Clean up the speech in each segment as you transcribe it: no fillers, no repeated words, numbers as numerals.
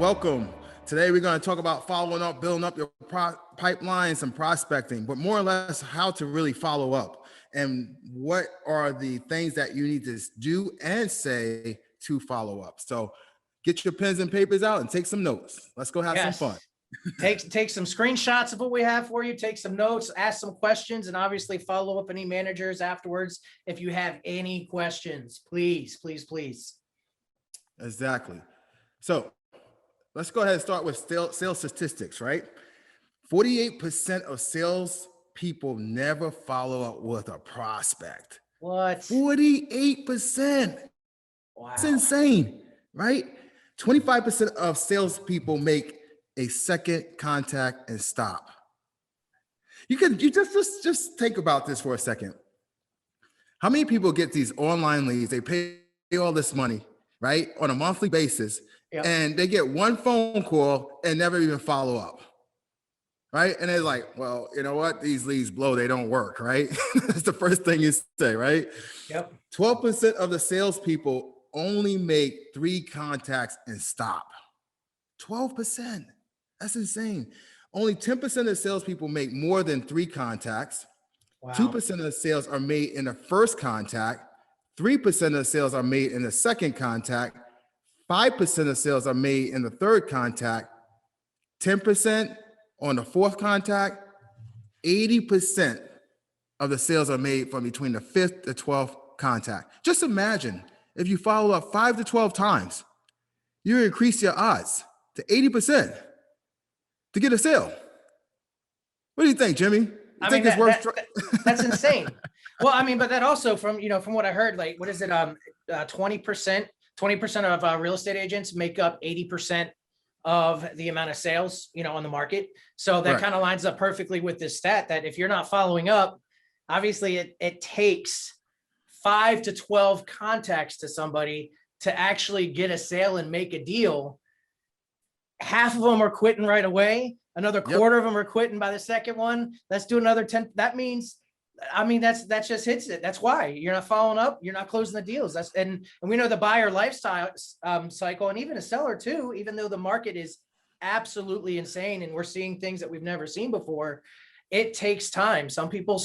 welcome. Today we're going to talk about following up, building up your pipelines and prospecting, but more or less how to really follow up and what are the things that you need to do and say to follow up. So get your pens and papers out and take some notes. Let's go have some fun. Take some screenshots of what we have for you, take some notes, ask some questions, and obviously follow up any managers afterwards. If you have any questions, please. Exactly. So let's go ahead and start with sales statistics, right? 48% of sales people never follow up with a prospect. What? 48%. Wow. That's insane, right? 25% of salespeople make a second contact and stop. You just think about this for a second. How many people get these online leads? They pay all this money, right, on a monthly basis, and they get one phone call and never even follow up, right? And they're like, well, you know what? These leads blow. They don't work, right? That's the first thing you say, right? Yep. 12% of the salespeople only make 3 contacts and stop. 12%. That's insane. Only 10% of the salespeople make more than 3 contacts. Wow. 2% of the sales are made in the first contact. 3% of the sales are made in the second contact. 5% of the sales are made in the third contact. 10% on the fourth contact. 80% of the sales are made from between the 5th to 12th contact. Just imagine if you follow up 5 to 12 times, you increase your odds to 80% to get a sale. What do you think, Jimmy? I mean, that's insane. Well, I mean, but that also from what I heard, like, what is it? 20% of real estate agents make up 80% of the amount of sales, on the market. So that kind of lines up perfectly with this stat that if you're not following up, obviously it takes 5 to 12 contacts to somebody to actually get a sale and make a deal. Half of them are quitting right away. Another quarter of them are quitting by the second one. Let's do another 10. That means, that just hits it. That's why you're not following up. You're not closing the deals. And we know the buyer lifestyle cycle, and even a seller too, even though the market is absolutely insane and we're seeing things that we've never seen before, it takes time. Some people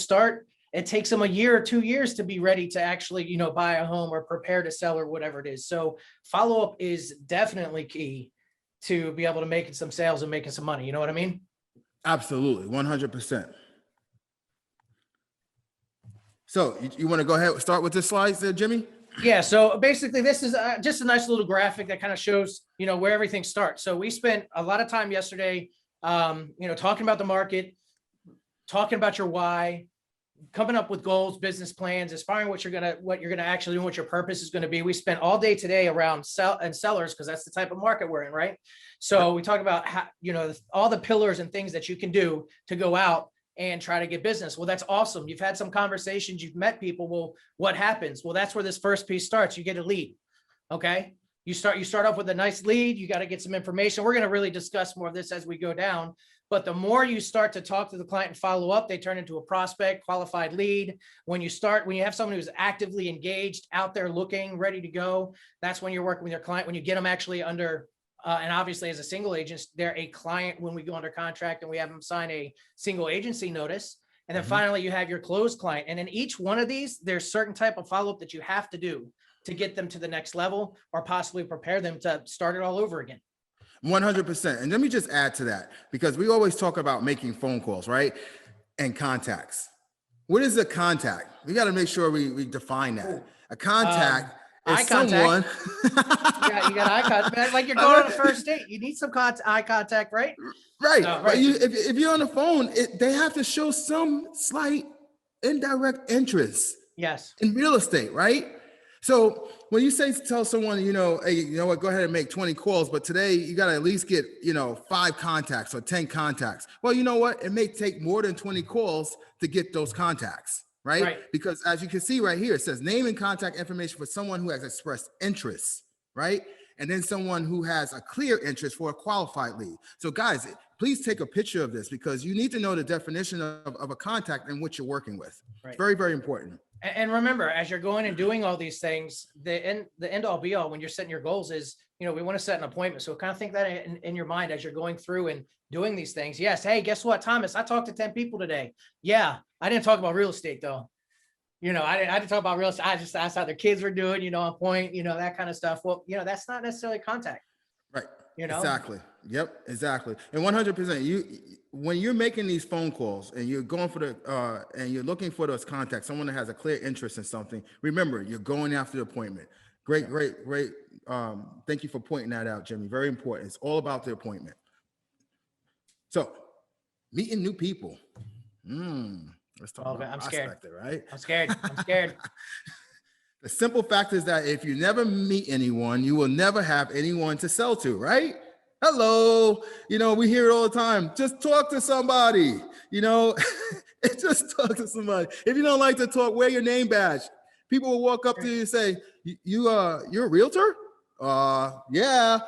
it takes them a year or 2 years to be ready to actually, buy a home or prepare to sell or whatever it is. So follow-up is definitely key to be able to make some sales and making some money. You know what I mean? Absolutely. 100%. So you want to go ahead and start with the slides there, Jimmy? Yeah. So basically this is just a nice little graphic that kind of shows, where everything starts. So we spent a lot of time yesterday, talking about the market, talking about your why, coming up with goals, business plans, aspiring what you're gonna actually do, what your purpose is going to be. We spent all day today around sellers because that's the type of market we're in, right? So we talk about how, all the pillars and things that you can do to go out and try to get business. Well, that's awesome. You've had some conversations, you've met people. Well, what happens? Well, that's where this first piece starts. You get a lead. Okay. You start off with a nice lead. You got to get some information. We're going to really discuss more of this as we go down. But the more you start to talk to the client and follow up, they turn into a prospect, qualified lead. When you have someone who's actively engaged, out there looking, ready to go, that's when you're working with your client. When you get them actually under, and obviously as a single agent, they're a client when we go under contract and we have them sign a single agency notice. And then finally you have your closed client. And in each one of these, there's certain type of follow-up that you have to do to get them to the next level or possibly prepare them to start it all over again. 100%. And let me just add to that, because we always talk about making phone calls, right? And contacts. What is a contact? We got to make sure we define that. A contact is someone. you got eye contact. Like you're going on a first date. You need some eye contact, right? Right. No, right. But if you're on the phone, they have to show some slight indirect interest. Yes. In real estate, right? So when you tell someone, hey, you know what, go ahead and make 20 calls, but today you got to at least get, 5 contacts or 10 contacts. Well, you know what? It may take more than 20 calls to get those contacts, right? Because as you can see right here, it says name and contact information for someone who has expressed interest, right? And then someone who has a clear interest for a qualified lead. So guys, please take a picture of this because you need to know the definition of a contact and what you're working with. Right. It's very, very important. And remember, as you're going and doing all these things, the end all be all when you're setting your goals is, we want to set an appointment. So kind of think that in your mind as you're going through and doing these things. Yes. Hey, guess what, Thomas? I talked to 10 people today. Yeah. I didn't talk about real estate though. I didn't talk about real estate. I just asked how their kids were doing, on point, that kind of stuff. Well, that's not necessarily contact. Right. Exactly. Yep. Exactly. And 100%. When you're making these phone calls and you're going for and you're looking for those contacts, someone that has a clear interest in something, remember, you're going after the appointment. Great. Thank you for pointing that out, Jimmy. Very important. It's all about the appointment. So meeting new people. Let's talk about I'm scared. Right? I'm scared. The simple fact is that if you never meet anyone, you will never have anyone to sell to, right? Hello. We hear it all the time. Just talk to somebody, just talk to somebody. If you don't like to talk, wear your name badge. People will walk up to you and say, you're a realtor? Yeah. Yeah,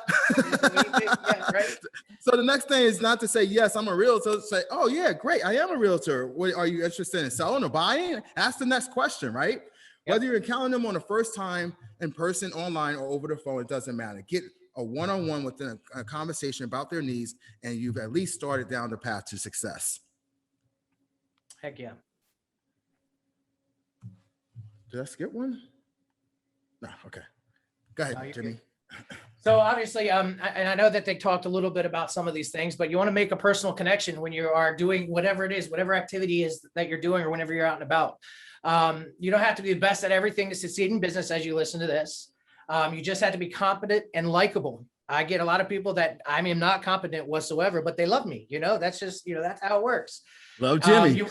right. So the next thing is not to say, yes, I'm a realtor. Say, oh yeah, great. I am a realtor. What, are you interested in selling or buying? Ask the next question, right? Yep. Whether you're encountering them on the first time in person, online, or over the phone, it doesn't matter. Get a one-on-one within a conversation about their needs, and you've at least started down the path to success. Heck yeah. Did I skip one? No, okay. Go ahead, Jimmy. So obviously, and I know that they talked a little bit about some of these things, but you want to make a personal connection when you are doing whatever it is, whatever activity is that you're doing, or whenever you're out and about. You don't have to be the best at everything to succeed in business as you listen to this. You just have to be competent and likable. I get a lot of people that I am not competent whatsoever, but they love me. That's just, that's how it works. Love Jimmy.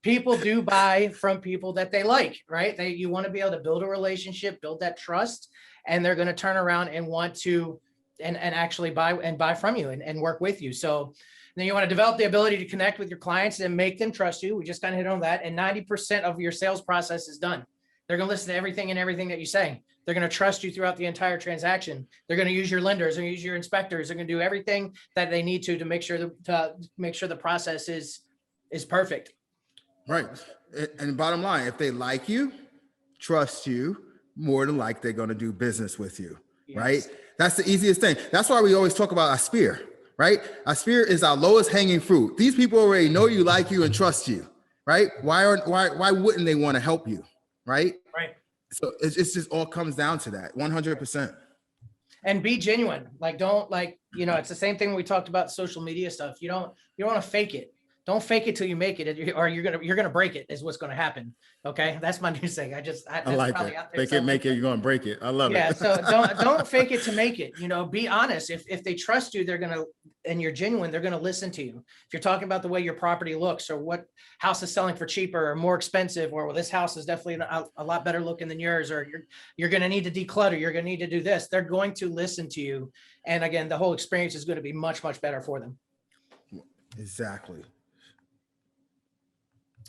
People do buy from people that they like, right? You want to be able to build a relationship, build that trust, and they're going to turn around and want to, and actually buy from you and work with you. So then you want to develop the ability to connect with your clients and make them trust you. We just kind of hit on that. And 90% of your sales process is done. They're going to listen to everything that you say. They're going to trust you throughout the entire transaction. They're going to use your lenders and use your inspectors. They're going to do everything that they need to make sure the process is perfect. Right. And bottom line, if they like you, trust you, more than like they're going to do business with you. Yes. Right. That's the easiest thing. That's why we always talk about our spear. Right? Our spear is our lowest hanging fruit. These people already know you, like you, and trust you, right? Why wouldn't they want to help you, right? Right. So it's just all comes down to that, 100%. And be genuine. It's the same thing when we talked about social media stuff. You don't want to fake it. Don't fake it till you make it, or you're gonna break it. Is what's gonna happen. Okay, that's my new saying. I like it. Fake it, make it. You're gonna break it. I love it. Yeah. So don't fake it to make it. Be honest. If they trust you, they're gonna, and you're genuine, they're gonna listen to you. If you're talking about the way your property looks, or what house is selling for cheaper or more expensive, or well, this house is definitely a lot better looking than yours, or you're gonna need to declutter. You're gonna need to do this. They're going to listen to you, and again, the whole experience is going to be much better for them. Exactly.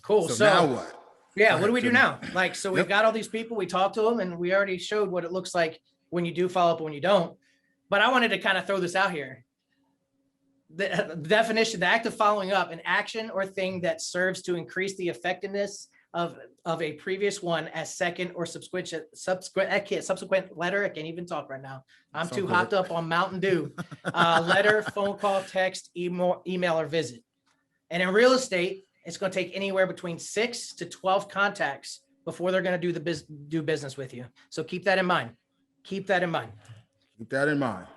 Cool. So now what? Yeah. What do we do now? So we've got all these people, we talked to them, and we already showed what it looks like when you do follow up and when you don't. But I wanted to kind of throw this out here. The definition, the act of following up, an action or thing that serves to increase the effectiveness of a previous one as second or subsequent letter. I can't even talk right now. I'm too hopped up on Mountain Dew. Letter, phone call, text, email, or visit. And in real estate, it's going to take anywhere between 6 to 12 contacts before they're going to do business with you. So keep that in mind. Keep that in mind. Keep that in mind.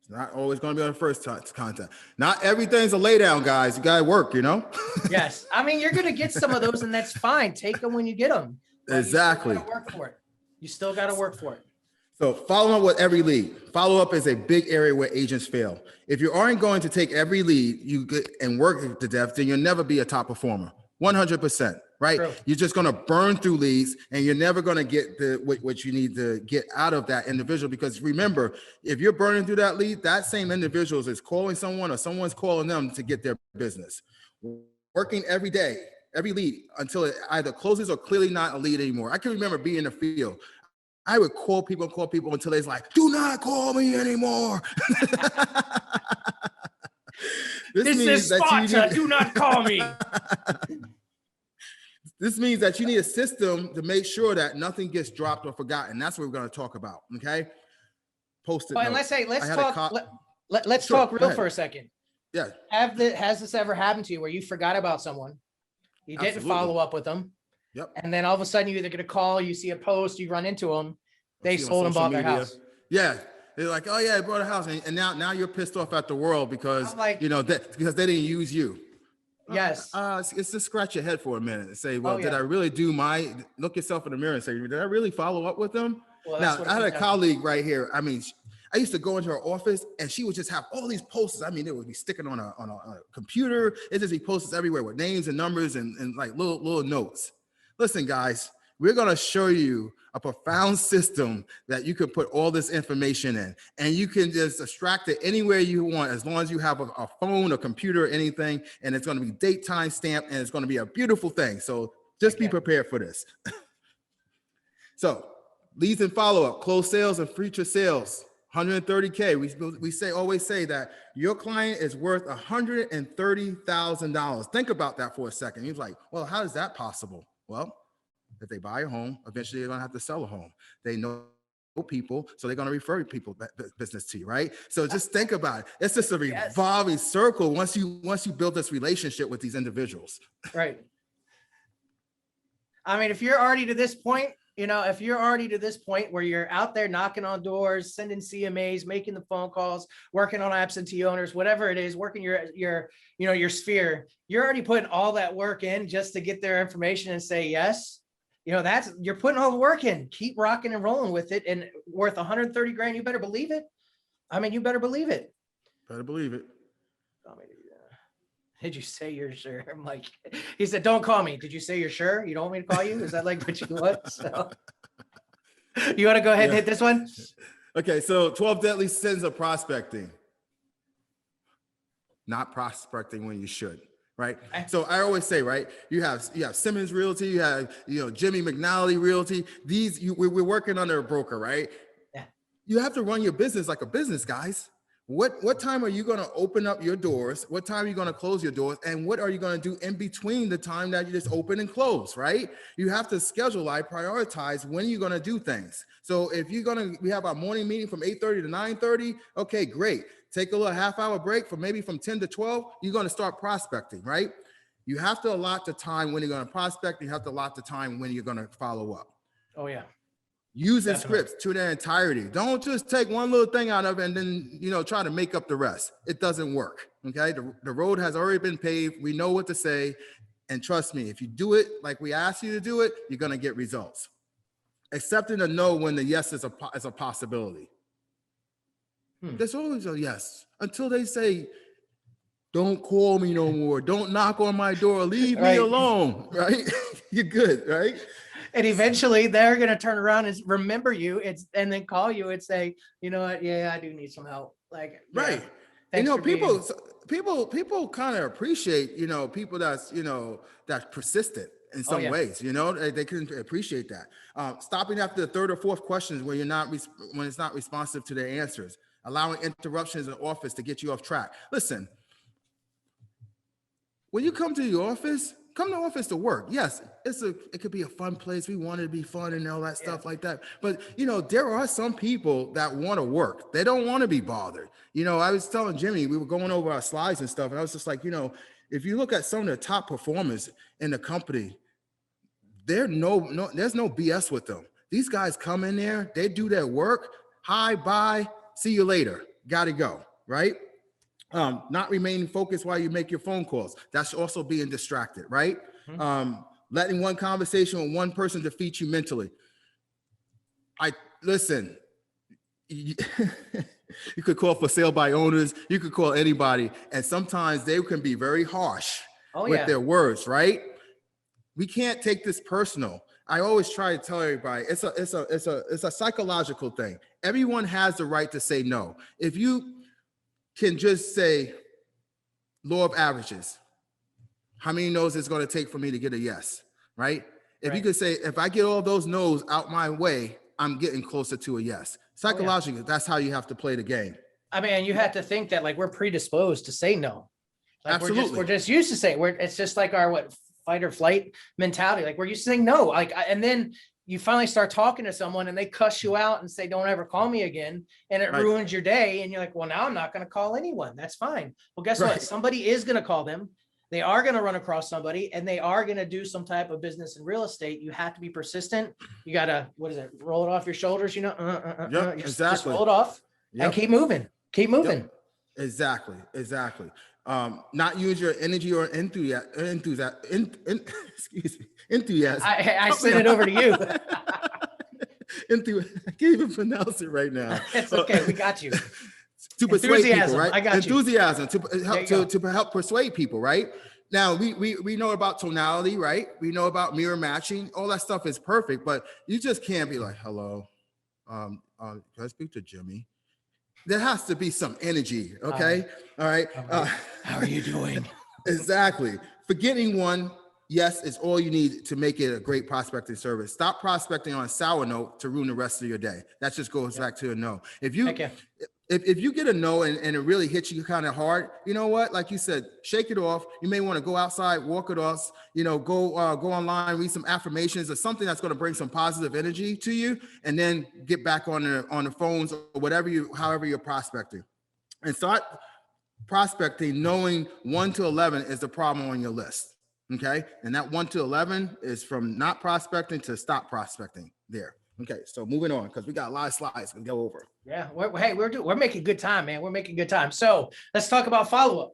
It's not always going to be on the first contact. Not everything's a lay down, guys. You got to work, Yes. I mean, you're going to get some of those, and that's fine. Take them when you get them. Exactly. You still got to work for it. So follow up with every lead. Follow up is a big area where agents fail. If you aren't going to take every lead and work to death, then you'll never be a top performer. 100%, right? True. You're just going to burn through leads, and you're never going to get what you need to get out of that individual. Because remember, if you're burning through that lead, that same individual is calling someone, or someone's calling them to get their business. Working every day, every lead, until it either closes or clearly not a lead anymore. I can remember being in the field. I would call people until they's like, do not call me anymore. This is Sparta. Do not call me. This means that you need a system to make sure that nothing gets dropped or forgotten. That's what we're going to talk about. Okay. Post-it And notes. let's talk real for a second. Yeah. Has this ever happened to you where you forgot about someone? You didn't follow up with them. Yep. And then all of a sudden you either get a call, you see a post, you run into them, they sold and bought their house. Yeah. They're like, oh yeah, I bought a house. And now you're pissed off at the world because, like, because they didn't use you. Yes. It's just scratch your head for a minute and say, well, did I really look yourself in the mirror and say, did I really follow up with them? Well, now, I had a colleague right here. I mean, I used to go into her office and she would just have all these posters. I mean, it would be sticking on a computer. It just be posters everywhere with names and numbers and like little notes. Listen, guys, we're going to show you a profound system that you can put all this information in, and you can just extract it anywhere you want, as long as you have a phone, a computer, anything, and it's going to be date, time stamped, and it's going to be a beautiful thing. So just be prepared for this. So leads and follow-up, closed sales and future sales, 130K. We always say that your client is worth $130,000. Think about that for a second. He's like, well, how is that possible? Well, if they buy a home, eventually they're going to have to sell a home. They know people, so they're going to refer people business to you, right? So just think about it. It's just a revolving circle once you build this relationship with these individuals. Right. I mean, if you're already to this point, where you're out there knocking on doors, sending CMAs, making the phone calls, working on absentee owners, whatever it is, working your sphere, you're already putting all that work in just to get their information and say yes. You're putting all the work in. Keep rocking and rolling with it, and worth 130 grand. You better believe it. I mean, you better believe it. Better believe it. Did you say you're sure? I'm like, he said, don't call me. Did you say you're sure? You don't want me to call you? Is that like what you want? So you want to go ahead and hit this one? Okay. So 12 deadly sins of prospecting. Not prospecting when you should. Right. So I always say, right, you have Simmons Realty, you have, Jimmy McNally Realty. We're working under a broker, right? Yeah. You have to run your business like a business, guys. What time are you going to open up your doors? What time are you going to close your doors? And what are you going to do in between the time that you just open and close, right? You have to prioritize when you're going to do things. So if we have our morning meeting from 8:30 to 9:30, okay, great. Take a little half-hour break from 10 to 12, you're going to start prospecting, right? You have to allot the time when you're going to prospect. You have to allot the time when you're going to follow up. Oh, yeah. Using scripts to their entirety. Don't just take one little thing out of it and then, try to make up the rest. It doesn't work, okay? The road has already been paved. We know what to say. And trust me, if you do it like we ask you to do it, you're going to get results. Accepting a no when the yes is a possibility. There's always a yes until they say, don't call me no more. Don't knock on my door. Leave me alone, right? You're good, right? And eventually they're going to turn around and remember you and then call you and say, you know what? Yeah, I do need some help. Like, right. People kind of appreciate, people that's persistent in some ways, they can appreciate that. Stopping after the third or fourth questions when it's not responsive to their answers. Allowing interruptions in the office to get you off track. Listen, when you come to the office, come to the office to work. Yes, it could be a fun place. We want it to be fun and all that stuff like that. But, there are some people that want to work. They don't want to be bothered. I was telling Jimmy, we were going over our slides and stuff, and I was just like, if you look at some of the top performers in the company, there's no BS with them. These guys come in there, they do their work. Hi, bye. See you later. Got to go, right? Not remaining focused while you make your phone calls. That's also being distracted, right? Letting one conversation with one person defeat you mentally. Listen, you could call for sale by owners. You could call anybody. And sometimes they can be very harsh with their words, right? We can't take this personal. I always try to tell everybody it's a psychological thing. Everyone has the right to say no. If you can just say law of averages, how many no's it's going to take for me to get a yes, right? If you could say, if I get all those no's out my way, I'm getting closer to a yes. Psychologically, that's how you have to play the game. I mean, you have to think that like we're predisposed to say no. Like Absolutely. we're just used to saying it's just like our fight or flight mentality. Like we're used to saying no. And then you finally start talking to someone and they cuss you out and say, don't ever call me again. And it Right. ruins your day. And you're like, well, now I'm not going to call anyone. That's fine. Well, guess Right. what? Somebody is going to call them. They are going to run across somebody and they are going to do some type of business in real estate. You have to be persistent. You got to, roll it off your shoulders, Yep, just exactly. roll it off and Yep. keep moving. Keep moving. Yep. Exactly. Not use your energy or enthusiasm. Excuse me. Enthusiasm. I sent it over to you. I can't even pronounce it right now. It's okay. We got you. To persuade people, Enthusiasm. right? I got you. Enthusiasm to There you help persuade people, right? Now we know about tonality, right? We know about mirror matching. All that stuff is perfect, but you just can't be like, "Hello, can I speak to Jimmy?" There has to be some energy, okay? All right. How are you doing? Exactly. Forgetting one, yes, is all you need to make it a great prospecting service. Stop prospecting on a sour note to ruin the rest of your day. That just goes back to a no. If you get a no and it really hits you kind of hard, you know what? Like you said, shake it off. You may want to go outside, walk it off, go online, read some affirmations or something that's going to bring some positive energy to you, and then get back on the phones or however you're prospecting. And start prospecting knowing 1 to 11 is the problem on your list. Okay. And that 1 to 11 is from not prospecting to stop prospecting there. Okay. So moving on, because we got a lot of slides to go over. Yeah. We're making good time, man. We're making good time. So let's talk about follow-up.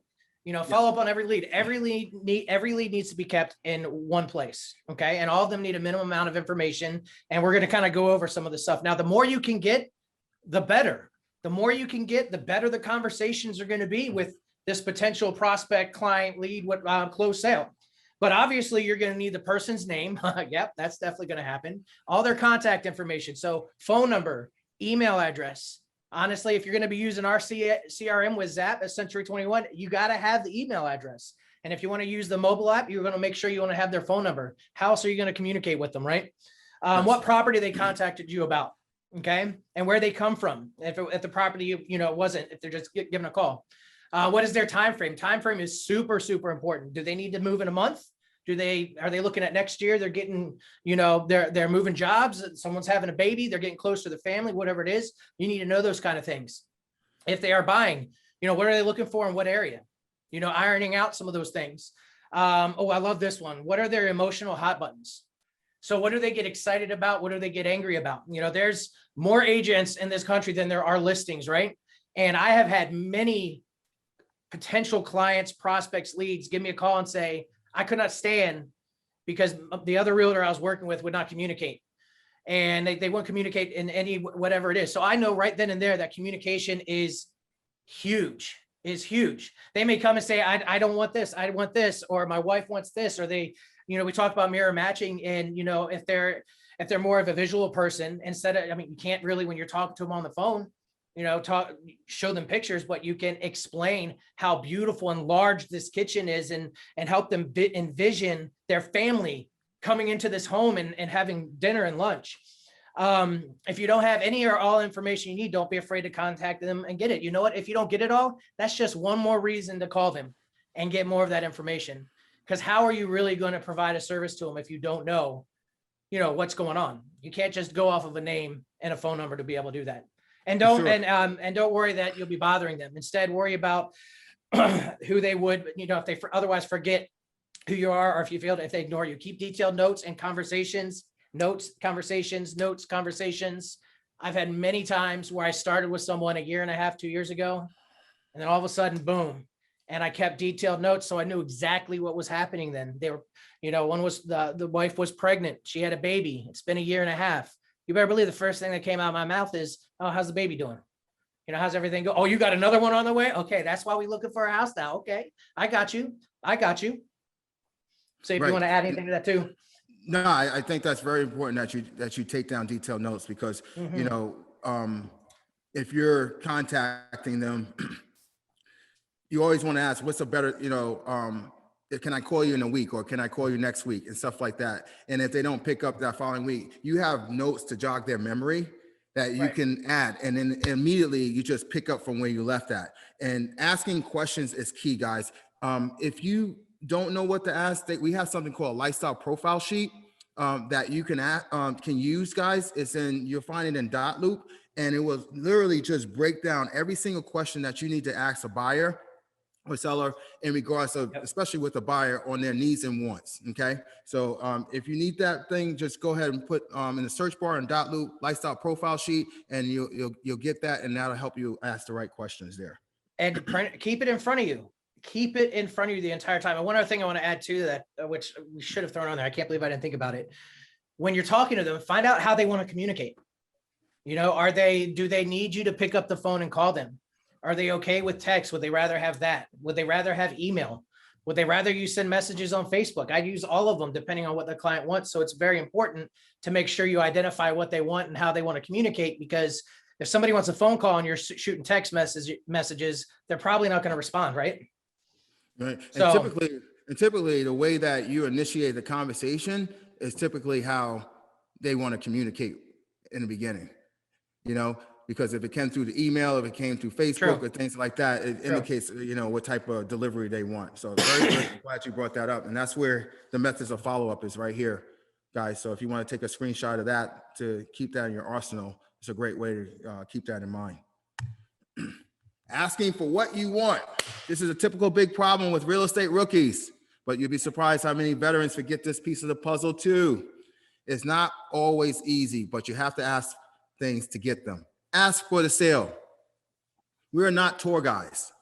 Follow up on every lead. Every lead needs to be kept in one place. Okay. And all of them need a minimum amount of information. And we're going to kind of go over some of the stuff. Now, the more you can get, the better. The more you can get, the better the conversations are going to be with this potential prospect, client, lead, close sale. But obviously you're going to need the person's name. Yep, that's definitely going to happen. All their contact information. So phone number, email address. Honestly, if you're going to be using our CRM with Zap at Century 21, you got to have the email address. And if you want to use the mobile app, you're going to make sure you want to have their phone number. How else are you going to communicate with them, right? What property they contacted you about, okay? And where they come from. If the property, wasn't, if they're just giving a call. What is their time frame? Time frame is super, super important. Do they need to move in a month? Are they looking at next year? They're getting, they're moving jobs. Someone's having a baby. They're getting close to the family, whatever it is. You need to know those kind of things. If they are buying, what are they looking for in what area? Ironing out some of those things. I love this one. What are their emotional hot buttons? So what do they get excited about? What do they get angry about? There's more agents in this country than there are listings, right? And I have had many potential clients, prospects, leads give me a call and say, I could not stand because the other realtor I was working with would not communicate. And they won't communicate in any, whatever it is. So I know right then and there that communication is huge. They may come and say, I don't want this. I want this, or my wife wants this, or they, we talk about mirror matching, and, if they're more of a visual person, instead of, you can't really, when you're talking to them on the phone, show them pictures, but you can explain how beautiful and large this kitchen is, and help them envision their family coming into this home and having dinner and lunch. If you don't have any or all information you need, don't be afraid to contact them and get it. You know what? If you don't get it all, that's just one more reason to call them and get more of that information. Because how are you really going to provide a service to them if you don't know, what's going on? You can't just go off of a name and a phone number to be able to do that. And don't worry that you'll be bothering them. Instead, worry about who they would, if they otherwise forget who you are, or if they ignore you. Keep detailed notes and conversations. I've had many times where I started with someone 1.5 years, 2 years ago, and then all of a sudden, boom. And I kept detailed notes, so I knew exactly what was happening then. They were, one was the wife was pregnant. She had a baby. It's been 1.5 years. You better believe the first thing that came out of my mouth is, oh, how's the baby doing? How's everything go? Oh, you got another one on the way? Okay, that's why we're looking for a house now. Okay, I got you. So if you want to add anything to that too. No, I think that's very important that you take down detailed notes, because, if you're contacting them, you always want to ask, what's a better, can I call you in a week, or can I call you next week, and stuff like that. And if they don't pick up that following week, you have notes to jog their memory that you can add. And then immediately you just pick up from where you left at. And asking questions is key, guys. If you don't know what to ask, we have something called a lifestyle profile sheet that you can use, guys. You'll find it in Dotloop, and it will literally just break down every single question that you need to ask a buyer or seller in regards of, especially with a buyer, on their needs and wants. Okay, so if you need that thing, just go ahead and put in the search bar in Dotloop lifestyle profile sheet, and you'll get that, and that'll help you ask the right questions there. And keep it in front of you. Keep it in front of you the entire time. And one other thing I want to add to that, which we should have thrown on there, I can't believe I didn't think about it. When you're talking to them, find out how they want to communicate. You know, do they need you to pick up the phone and call them? Are they okay with text? Would they rather have that? Would they rather have email? Would they rather you send messages on Facebook? I'd use all of them depending on what the client wants. So it's very important to make sure you identify what they want and how they want to communicate, because if somebody wants a phone call and you're shooting text messages, they're probably not going to respond, right? Right. So, and typically the way that you initiate the conversation is typically how they want to communicate in the beginning, you know, because if it came through the email, if it came through Facebook or things like that, it indicates, you know, what type of delivery they want. So very glad you brought that up. And that's where the methods of follow-up is right here, guys. So if you want to take a screenshot of that to keep that in your arsenal, it's a great way to keep that in mind. Asking for what you want. This is a typical big problem with real estate rookies, but you'll be surprised how many veterans forget this piece of the puzzle too. It's not always easy, but you have to ask things to get them. Ask for the sale. We're not tour guides,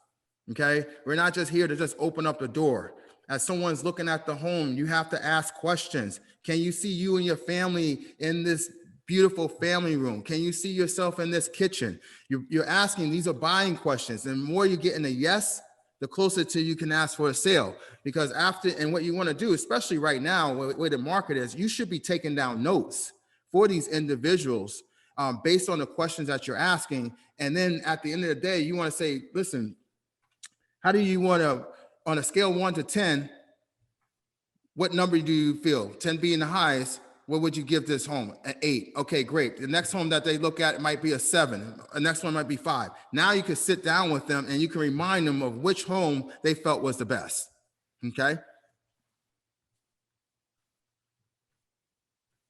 okay? We're not just here to just open up the door. As someone's looking at the home, you have to ask questions. Can you see you and your family in this beautiful family room? Can you see yourself in this kitchen? You're asking, these are buying questions. And the more you get in a yes, the closer to you can ask for a sale. Because and what you want to do, especially right now, where the market is, you should be taking down notes for these individuals based on the questions that you're asking. And then at the end of the day, you want to say, listen, how do you want to, on a scale 1 to 10, what number do you feel? 10 being the highest, what would you give this home? An 8. Okay, great. The next home that they look at, it might be a 7. The next one might be 5. Now you can sit down with them and you can remind them of which home they felt was the best. Okay.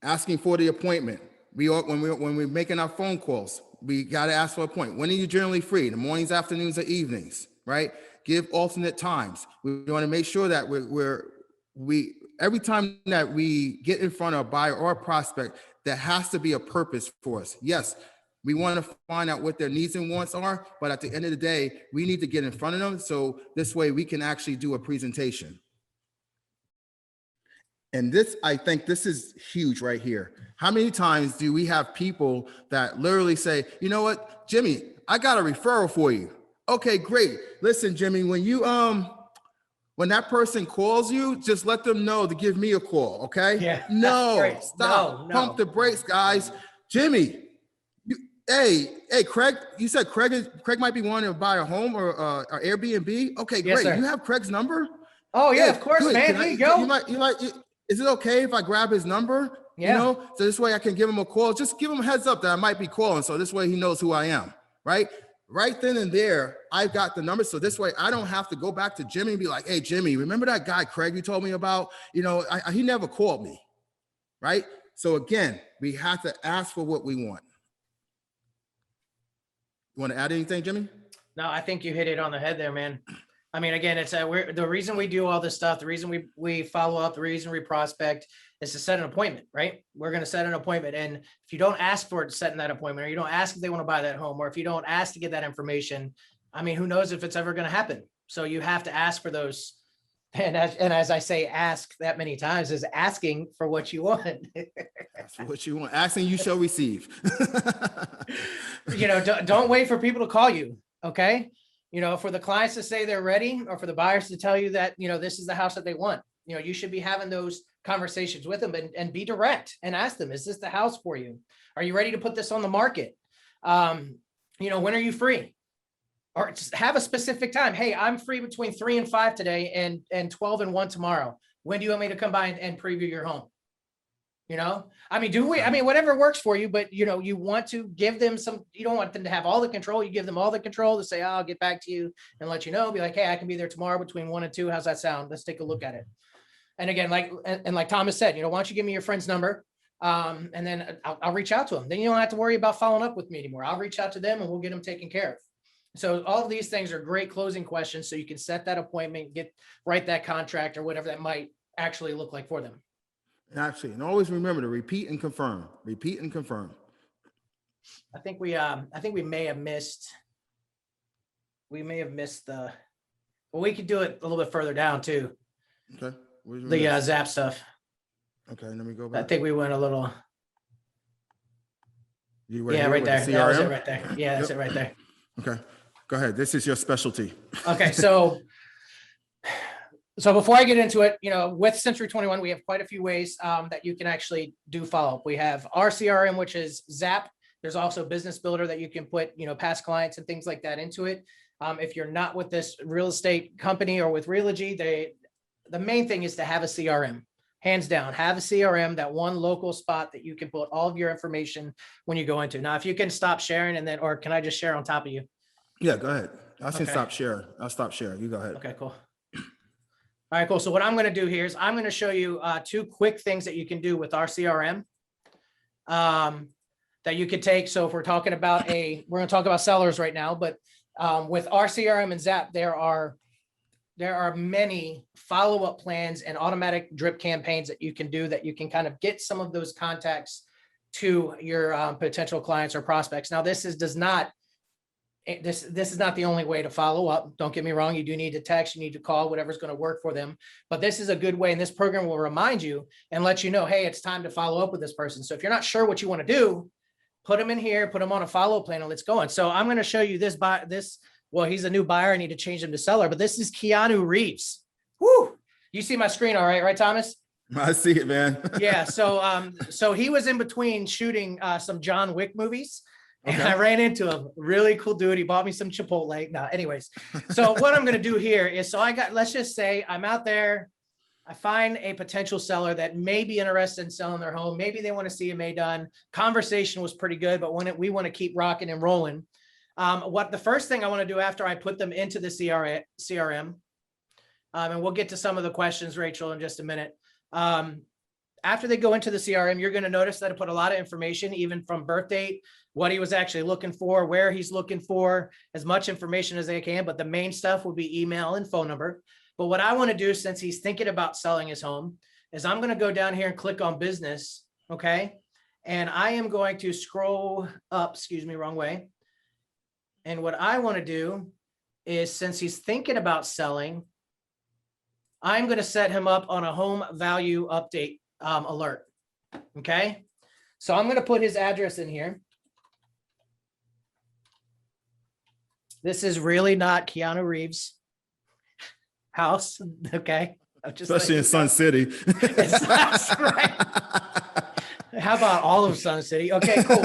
Asking for the appointment. When we're making our phone calls, we got to ask for an appointment. When are you generally free? The mornings, afternoons, or evenings, right? Give alternate times. We want to make sure that every time that we get in front of a buyer or a prospect, there has to be a purpose for us. Yes, we want to find out what their needs and wants are, but at the end of the day, we need to get in front of them so this way we can actually do a presentation. And this, I think this is huge right here. How many times do we have people that literally say, you know what, Jimmy, I got a referral for you. Okay, great. Listen, Jimmy, when that person calls you, just let them know to give me a call, okay? Yeah. No, Right. stop. No. Pump the brakes, guys. Jimmy, hey, Craig, you said Craig might be wanting to buy a home or Airbnb. Okay, Yes, great. sir. You have Craig's number? Oh yeah, of course, good. man. Here you go. Is it okay if I grab his number? Yeah. You know, so this way I can give him a call. Just give him a heads up that I might be calling. So this way he knows who I am, right? Right then and there, I've got the number. So this way I don't have to go back to Jimmy and be like, hey, Jimmy, remember that guy, Craig, you told me about? You know, he never called me, right? So again, we have to ask for what we want. You want to add anything, Jimmy? No, I think you hit it on the head there, man. I mean, again, it's the reason we do all this stuff, the reason we follow up, the reason we prospect is to set an appointment, right? We're going to set an appointment. And if you don't ask for it, setting that appointment, or you don't ask if they want to buy that home, or if you don't ask to get that information, I mean, who knows if it's ever going to happen? So you have to ask for those. And as I say, ask that many times is asking for what you want. Ask for what you want. Asking, you shall receive. You know, don't wait for people to call you. Okay. You know, for the clients to say they're ready, or for the buyers to tell you that, you know, this is the house that they want, you know, you should be having those conversations with them and be direct and ask them, is this the house for you? Are you ready to put this on the market? You know, when are you free? Or just have a specific time. Hey, I'm free between 3 and 5 today and 12 and 1 tomorrow. When do you want me to come by and preview your home? You know, I mean, whatever works for you, but you want to give them some, you don't want them to have all the control. You give them all the control to say, I'll get back to you and let you know, be like, hey, I can be there tomorrow between 1 and 2. How's that sound? Let's take a look at it. And again, like Thomas said, why don't you give me your friend's number? And then I'll reach out to them. Then you don't have to worry about following up with me anymore. I'll reach out to them and we'll get them taken care of. So all of these things are great closing questions. So you can set that appointment, write that contract or whatever that might actually look like for them. Actually, and always remember to repeat and confirm. Repeat and confirm. I think we may have missed. We may have missed the. Well, we could do it a little bit further down too. Okay. The Zap stuff. Okay, let me go back. I think we went a little. Yeah, right there. That was it right there. Yeah, that's it right there. Okay, go ahead. This is your specialty. Okay, so before I get into it, with Century 21, we have quite a few ways that you can actually do follow-up. We have our CRM, which is Zap. There's also Business Builder that you can put, past clients and things like that into it. If you're not with this real estate company or with Realogy, the main thing is to have a CRM. Hands down, have a CRM, that one local spot that you can put all of your information when you go into. Now, if you can stop sharing or can I just share on top of you? Yeah, go ahead. I can stop sharing. I'll stop sharing. You go ahead. Okay, cool. All right, cool. So what I'm going to do here is I'm going to show you 2 quick things that you can do with our CRM that you could take. So if we're talking about we're going to talk about sellers right now, but with our CRM and Zap, there are many follow-up plans and automatic drip campaigns that you can do that you can kind of get some of those contacts to your potential clients or prospects. Now, this is not the only way to follow up. Don't get me wrong. You do need to text, you need to call, whatever's going to work for them. But this is a good way. And this program will remind you and let you know, hey, it's time to follow up with this person. So if you're not sure what you want to do, put them in here, put them on a follow plan and let's go on. So I'm going to show you this. Well, he's a new buyer. I need to change him to seller, but this is Keanu Reeves. Woo! You see my screen. All right, Thomas? I see it, man. Yeah. So he was in between shooting some John Wick movies. And Okay. I ran into him. Really cool dude. He bought me some Chipotle. No, anyways. So what I'm going to do here is, let's just say I'm out there. I find a potential seller that may be interested in selling their home. Maybe they want to see a May done. Conversation was pretty good, but we want to keep rocking and rolling. What the first thing I want to do after I put them into the CRM, and we'll get to some of the questions, Rachel, in just a minute. After they go into the CRM, you're going to notice that I put a lot of information, even from birth date, what he was actually looking for, where he's looking for, as much information as they can. But the main stuff will be email and phone number. But what I want to do, since he's thinking about selling his home, is I'm going to go down here and click on business. Okay. And I am going to scroll up, wrong way. And what I want to do is, since he's thinking about selling, I'm going to set him up on a home value update alert. Okay. So I'm going to put his address in here. This is really not Keanu Reeves' house. Okay. Especially in Sun City. That's right. How about all of Sun City? Okay, cool.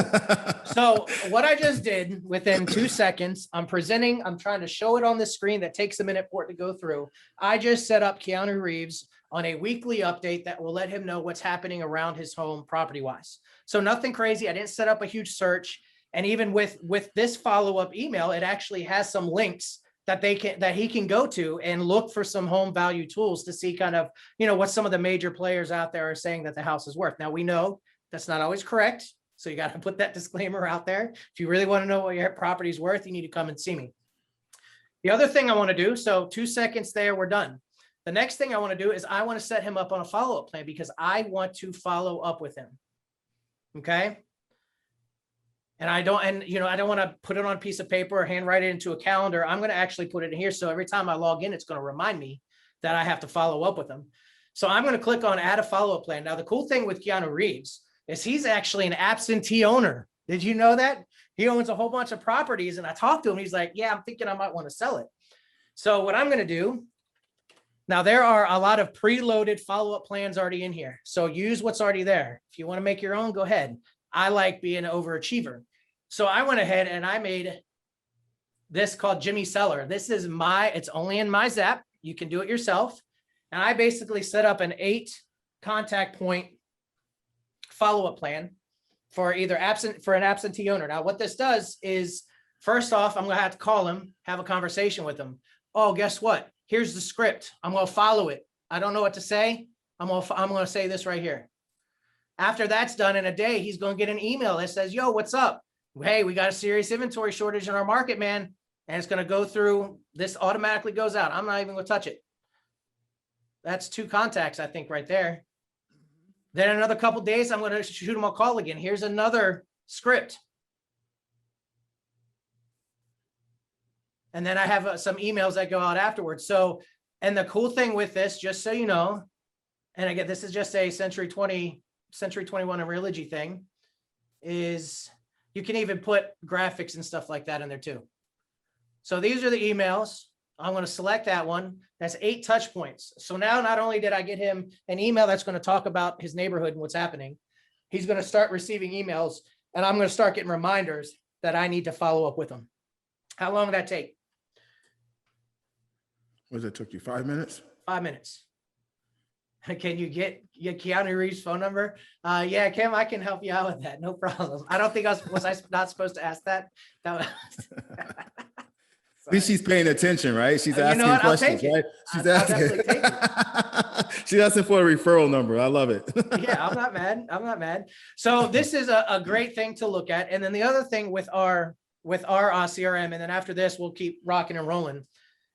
So what I just did, within 2 seconds, I'm trying to show it on the screen. That takes a minute for it to go through. I just set up Keanu Reeves on a weekly update that will let him know what's happening around his home property wise. So nothing crazy. I didn't set up a huge search. And even with this follow-up email, it actually has some links that he can go to and look for some home value tools to see kind of, what some of the major players out there are saying that the house is worth. Now, we know that's not always correct. So you got to put that disclaimer out there. If you really want to know what your property is worth, you need to come and see me. The other thing I want to do, so 2 seconds there, we're done. The next thing I want to do is I want to set him up on a follow-up plan because I want to follow up with him. Okay. And I don't want to put it on a piece of paper or handwrite it into a calendar. I'm going to actually put it in here. So every time I log in, it's going to remind me that I have to follow up with him. So I'm going to click on add a follow-up plan. Now, the cool thing with Keanu Reeves is he's actually an absentee owner. Did you know that? He owns a whole bunch of properties. And I talked to him. He's like, yeah, I'm thinking I might want to sell it. So what I'm going to do, now there are a lot of preloaded follow-up plans already in here. So use what's already there. If you want to make your own, go ahead. I like being an overachiever. So I went ahead and I made this called Jimmy Seller. This is it's only in my Zap. You can do it yourself. And I basically set up an 8 contact point follow-up plan for either an absentee owner. Now, what this does is, first off, I'm going to have to call him, have a conversation with him. Oh, guess what? Here's the script. I'm going to follow it. I don't know what to say. I'm going to say this right here. After that's done in a day, he's going to get an email that says, yo, what's up? Hey, we got a serious inventory shortage in our market, man. And it's going to go through, this automatically goes out. I'm not even going to touch it. That's 2 contacts, I think, right there. Then in another couple of days, I'm going to shoot him a call again. Here's another script. And then I have some emails that go out afterwards. So, and the cool thing with this, just so you know, and again, this is just a Century 21 and Realogy thing, is you can even put graphics and stuff like that in there too. So these are the emails. I'm going to select that one. That's 8 touch points. So now not only did I get him an email that's going to talk about his neighborhood and what's happening, he's going to start receiving emails, and I'm going to start getting reminders that I need to follow up with him. How long did that take? What does it took you? 5 minutes? 5 minutes. Can you get Keanu Reeves' phone number? Yeah, Kim, I can help you out with that. No problem. I don't think was I not supposed to ask that? That was At least she's paying attention, right? She's asking you know what? questions, right? She's asking. She's asking for a referral number. I love it. Yeah, I'm not mad. I'm not mad. So this is a great thing to look at. And then the other thing with our CRM, and then after this, we'll keep rocking and rolling,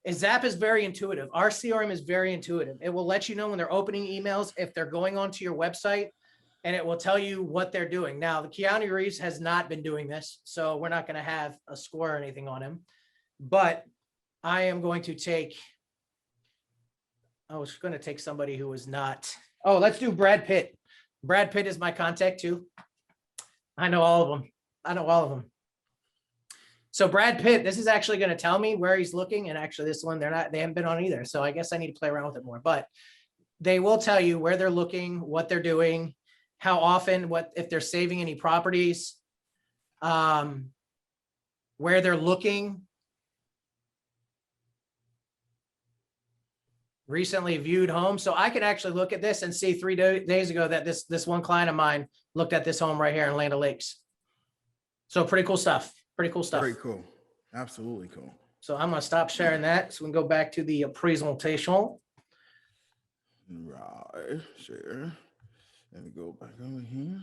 is Zap is very intuitive. Our CRM is very intuitive. It will let you know when they're opening emails, if they're going onto your website, and it will tell you what they're doing. Now, the Keanu Reeves has not been doing this, so we're not going to have a score or anything on him. But I am going to take, I was going to take somebody who was not. Oh, let's do Brad Pitt. Brad Pitt is my contact too. I know all of them. I know all of them. So Brad Pitt, this is actually going to tell me where he's looking. And actually this one, they haven't been on either. So I guess I need to play around with it more, but they will tell you where they're looking, what they're doing, how often, if they're saving any properties, where they're looking. Recently viewed home. So I can actually look at this and see 3 days ago that this one client of mine looked at this home right here in Land O'Lakes. So pretty cool stuff. Pretty cool stuff. Very cool. Absolutely cool. So I'm going to stop sharing that. So we can go back to the presentation. Right. Share. Let me go back over here.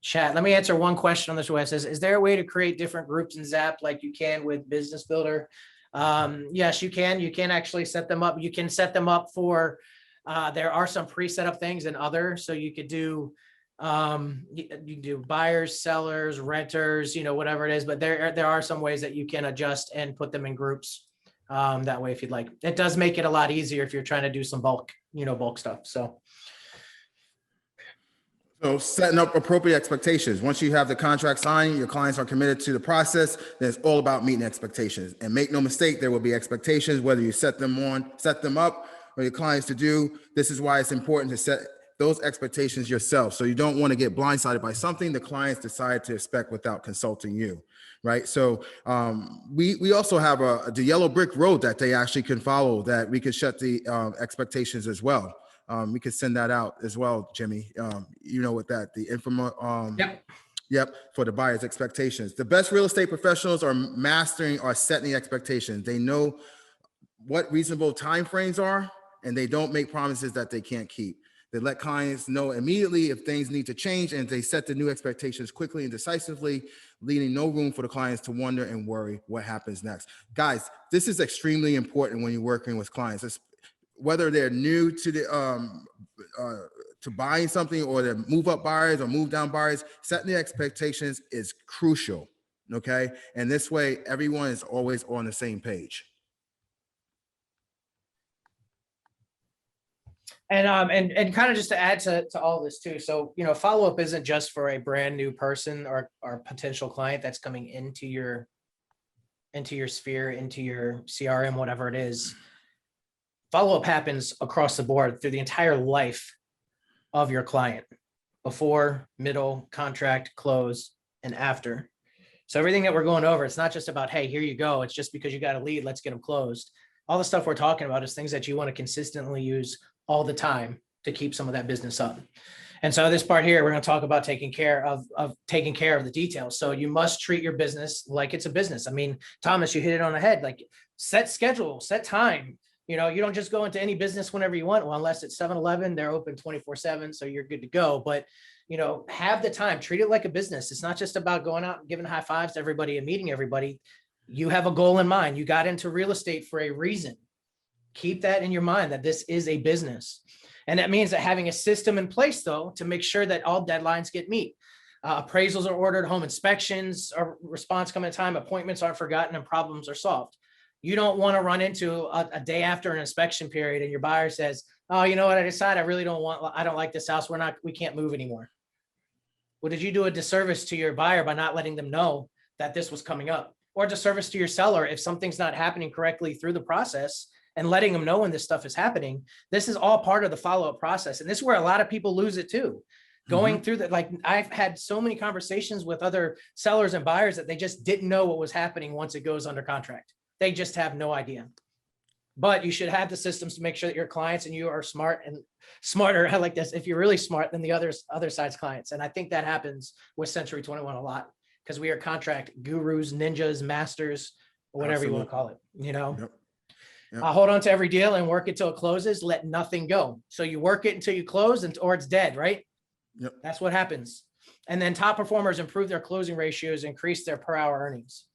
Chat. Let me answer one question on this way. It says, is there a way to create different groups in Zap like you can with Business Builder? Yes, you can. You can actually set them up. You can set them up for, there are some pre-set up things and other. So you could do, you do buyers, sellers, renters, whatever it is, but there are some ways that you can adjust and put them in groups. That way, if you'd like, it does make it a lot easier if you're trying to do some bulk stuff. So setting up appropriate expectations. Once you have the contract signed, your clients are committed to the process, then it's all about meeting expectations. And make no mistake, there will be expectations, whether you set them up or your clients to do. This is why it's important to set those expectations yourself. So you don't want to get blindsided by something the clients decide to expect without consulting you, right? So we also have the yellow brick road that they actually can follow, that we could set the expectations as well. We could send that out as well, Jimmy. With that, the info. Yep, for the buyer's expectations. The best real estate professionals are setting the expectations. They know what reasonable timeframes are, and they don't make promises that they can't keep. They let clients know immediately if things need to change, and they set the new expectations quickly and decisively, leaving no room for the clients to wonder and worry what happens next. Guys, this is extremely important when you're working with clients. Whether they're new to the to buying something, or they're move up buyers or move down buyers, setting the expectations is crucial. Okay, and this way everyone is always on the same page. And kind of just to add to all this too. So, follow up isn't just for a brand new person or potential client that's coming into your sphere, into your CRM, whatever it is. Follow-up happens across the board through the entire life of your client, before, middle, contract, close, and after. So everything that we're going over, it's not just about, hey, here you go. It's just because you got a lead, let's get them closed. All the stuff we're talking about is things that you want to consistently use all the time to keep some of that business up. And so this part here, we're going to talk about taking care of the details. So you must treat your business like it's a business. I mean, Thomas, you hit it on the head, like set schedule, set time. You know, you don't just go into any business whenever you want. Well, unless it's 7-Eleven, they're open 24/7. So you're good to go. But, you know, have the time, treat it like a business. It's not just about going out and giving high fives to everybody and meeting everybody. You have a goal in mind. You got into real estate for a reason. Keep that in your mind that this is a business. And that means that having a system in place, though, to make sure that all deadlines get met. Appraisals are ordered, home inspections are response come in time, appointments aren't forgotten, and problems are solved. You don't want to run into a day after an inspection period and your buyer says, oh, you know what, I decided I don't like this house. We can't move anymore. Well, did you do a disservice to your buyer by not letting them know that this was coming up? Or disservice to your seller if something's not happening correctly through the process and letting them know when this stuff is happening. This is all part of the follow-up process. And this is where a lot of people lose it too. Going through that, like I've had so many conversations with other sellers and buyers that they just didn't know what was happening once it goes under contract. They just have no idea. But you should have the systems to make sure that your clients and you are smart and smarter. I like this. If you're really smart than the other side's clients. And I think that happens with Century 21 a lot because we are contract gurus, ninjas, masters, or whatever you want to call it, you know? Yep. Yep. Hold on to every deal and work it till it closes. Let nothing go. So you work it until you close or it's dead, right? Yep. That's what happens. And then top performers improve their closing ratios, increase their per hour earnings.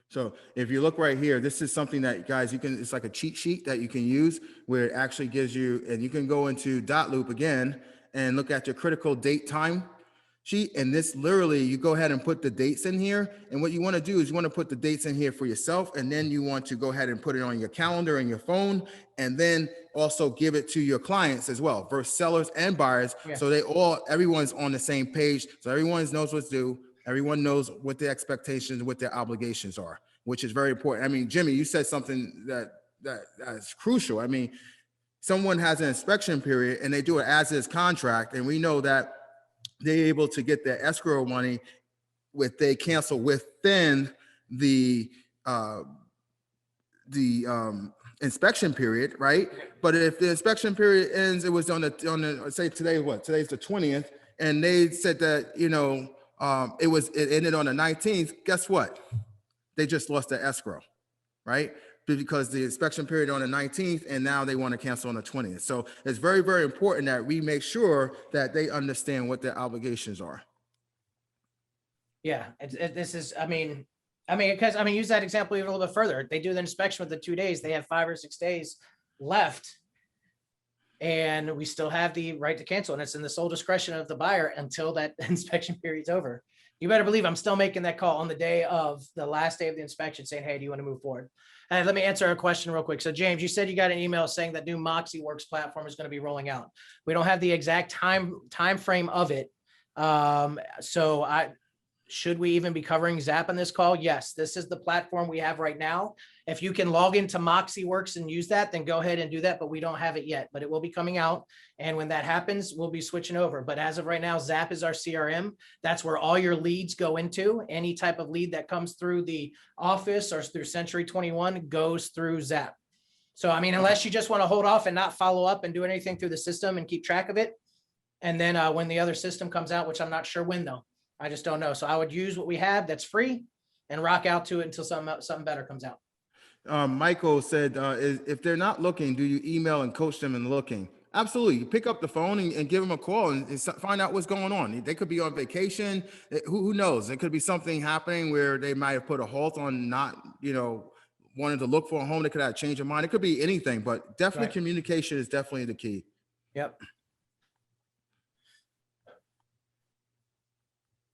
So if you look right here, this is something that guys, it's like a cheat sheet that you can use where it actually gives you, and you can go into dot loop again and look at your critical date time sheet. And this literally, you go ahead and put the dates in here. And what you want to do is you want to put the dates in here for yourself. And then you want to go ahead and put it on your calendar and your phone, and then also give it to your clients as well, versus sellers and buyers. Yeah. So everyone's on the same page. So everyone knows what's due. Everyone knows what their expectations, what their obligations are, which is very important. I mean, Jimmy, you said something that's crucial. I mean, someone has an inspection period and they do an as-is contract, and we know that they're able to get their escrow money they cancel within the inspection period, right? But if the inspection period ends, it was on the say today, today's the 20th, and they said that, you know, it ended on the 19th. Guess what? They just lost their escrow, right? Because the inspection period on the 19th, and now they want to cancel on the 20th. So it's very, very important that we make sure that they understand what their obligations are. Yeah, this is, because use that example even a little bit further. They do the inspection within 2 days. They have 5 or 6 days left, and we still have the right to cancel, and it's in the sole discretion of the buyer until that inspection period's over. You better believe I'm still making that call on the day of the last day of the inspection saying, hey, do you want to move forward? And let me answer a question real quick. So James, you said you got an email saying that new MoxieWorks platform is going to be rolling out. We don't have the exact time frame of it. Should we even be covering Zap on this call? Yes, this is the platform we have right now. If you can log into MoxieWorks and use that, then go ahead and do that, but we don't have it yet, but it will be coming out. And when that happens, we'll be switching over. But as of right now, Zap is our CRM. That's where all your leads go into. Any type of lead that comes through the office or through Century 21 goes through Zap. So, I mean, unless you just want to hold off and not follow up and do anything through the system and keep track of it. And then when the other system comes out, which I'm not sure when though, I just don't know. So I would use what we have that's free and rock out to it until something better comes out. Michael said, if they're not looking, do you email and coach them in looking? Absolutely. You pick up the phone and give them a call and find out what's going on. They could be on vacation. Who knows? There could be something happening where they might have put a halt on not, wanting to look for a home. They could have changed their mind. It could be anything, but definitely communication is definitely the key. Yep.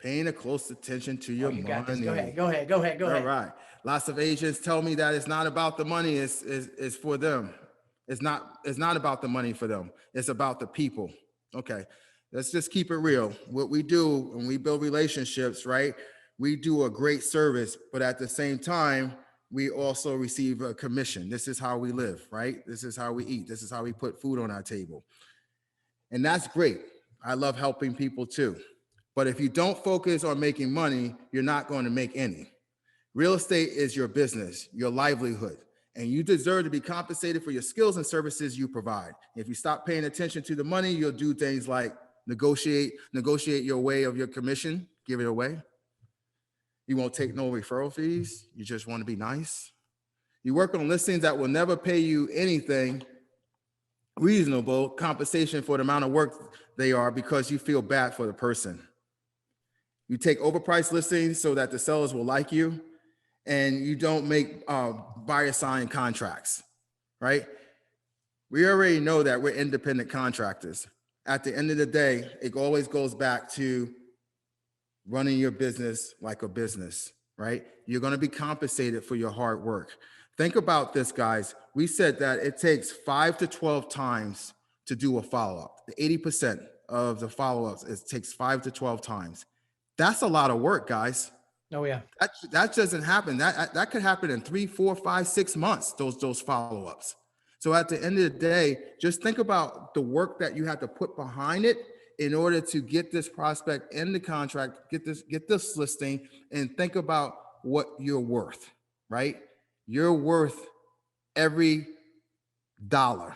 Paying a close attention to your money. Got this. Go ahead. All right. Lots of agents tell me that it's not about the money. It's for them. It's not about the money for them. It's about the people. Okay. Let's just keep it real. What we do when we build relationships, right? We do a great service, but at the same time, we also receive a commission. This is how we live, right? This is how we eat. This is how we put food on our table. And that's great. I love helping people too. But if you don't focus on making money, you're not going to make any. Real estate is your business, your livelihood. and you deserve to be compensated for your skills and services you provide. If you stop paying attention to the money, you'll do things like negotiate your way of your commission, give it away. You won't take no referral fees. You just want to be nice. You work on listings that will never pay you anything reasonable compensation for the amount of work they are because you feel bad for the person. You take overpriced listings so that the sellers will like you, and you don't make buyer sign contracts, right? We already know that we're independent contractors. At the end of the day, it always goes back to running your business like a business, right? You're going to be compensated for your hard work. Think about this, guys. We said that it takes 5 to 12 times to do a follow-up. The 80% of the follow-ups, it takes 5 to 12 times. That's a lot of work, guys. Oh yeah. That doesn't happen. That could happen in 3, 4, 5, 6 months, those follow-ups. So at the end of the day, just think about the work that you have to put behind it in order to get this prospect in the contract, get this listing, and think about what you're worth, right? You're worth every dollar.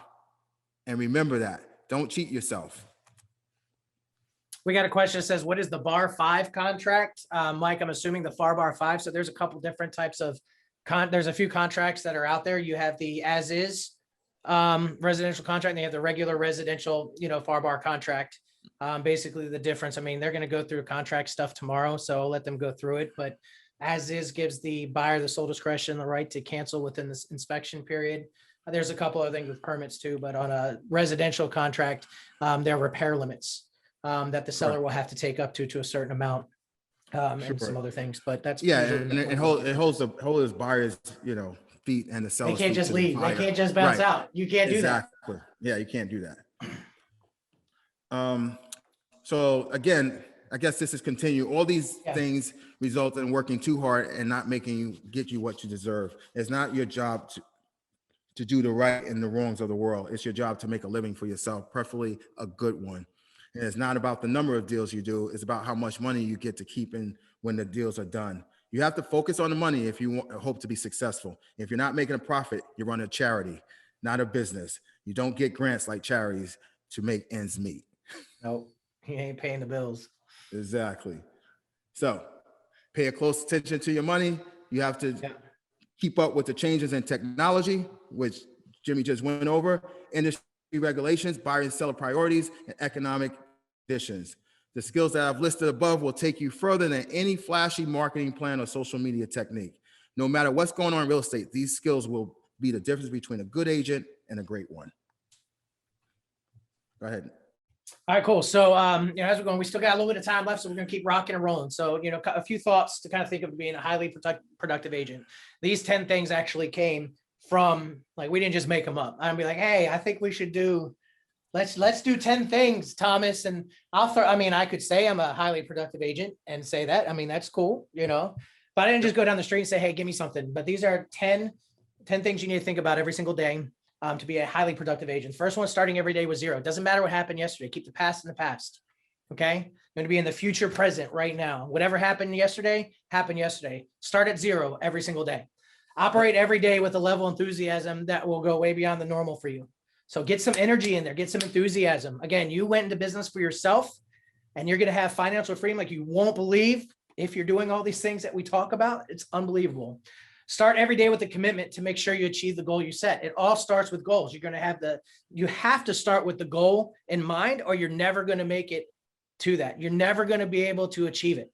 And remember that. Don't cheat yourself. We got a question that says, what is the bar 5 contract? Mike, I'm assuming the FAR bar 5. So there's a couple different types of there's a few contracts that are out there. You have the as is residential contract, and they have the regular residential, FAR bar contract. Basically the difference, I mean, they're going to go through contract stuff tomorrow, so I'll let them go through it. But as is gives the buyer the sole discretion, the right to cancel within this inspection period. There's a couple of things with permits too, but on a residential contract, there are repair limits that the seller will have to take up to a certain amount, and some other things. But that's and it holds the buyer's feet and the seller's. They can't just leave. They can't just bounce out. You can't do that. Exactly. Yeah, you can't do that. So again, I guess this is continue. All these things result in working too hard and not get you what you deserve. It's not your job to do the right and the wrongs of the world. It's your job to make a living for yourself, preferably a good one. And it's not about the number of deals you do. It's about how much money you get to keep in when the deals are done. You have to focus on the money if you hope to be successful. If you're not making a profit, you run a charity, not a business. You don't get grants like charities to make ends meet. Nope. He ain't paying the bills. Exactly. So pay a close attention to your money. You have to keep up with the changes in technology, which Jimmy just went over, industry regulations, buyer and seller priorities, and economic conditions. The skills that I've listed above will take you further than any flashy marketing plan or social media technique. No matter what's going on in real estate, these skills will be the difference between a good agent and a great one. Go ahead. All right, cool. So, as we're going, we still got a little bit of time left, so we're going to keep rocking and rolling. So, a few thoughts to kind of think of being a highly productive agent. These 10 things actually came from, we didn't just make them up. I'd be like, hey, I think we should let's do 10 things, Thomas. And I could say I'm a highly productive agent and say that. I mean, that's cool, but I didn't just go down the street and say, hey, give me something. But these are 10 things you need to think about every single day. To be a highly productive agent. First one, starting every day with 0. It doesn't matter what happened yesterday. Keep the past in the past. Okay. I'm going to be in the future present right now. Whatever happened yesterday. Start at 0 every single day. Operate every day with a level of enthusiasm that will go way beyond the normal for you. So get some energy in there, get some enthusiasm. Again, you went into business for yourself and you're going to have financial freedom like you won't believe if you're doing all these things that we talk about. It's unbelievable. Start every day with a commitment to make sure you achieve the goal you set. It all starts with goals. You have to start with the goal in mind, or you're never going to make it to that. You're never going to be able to achieve it.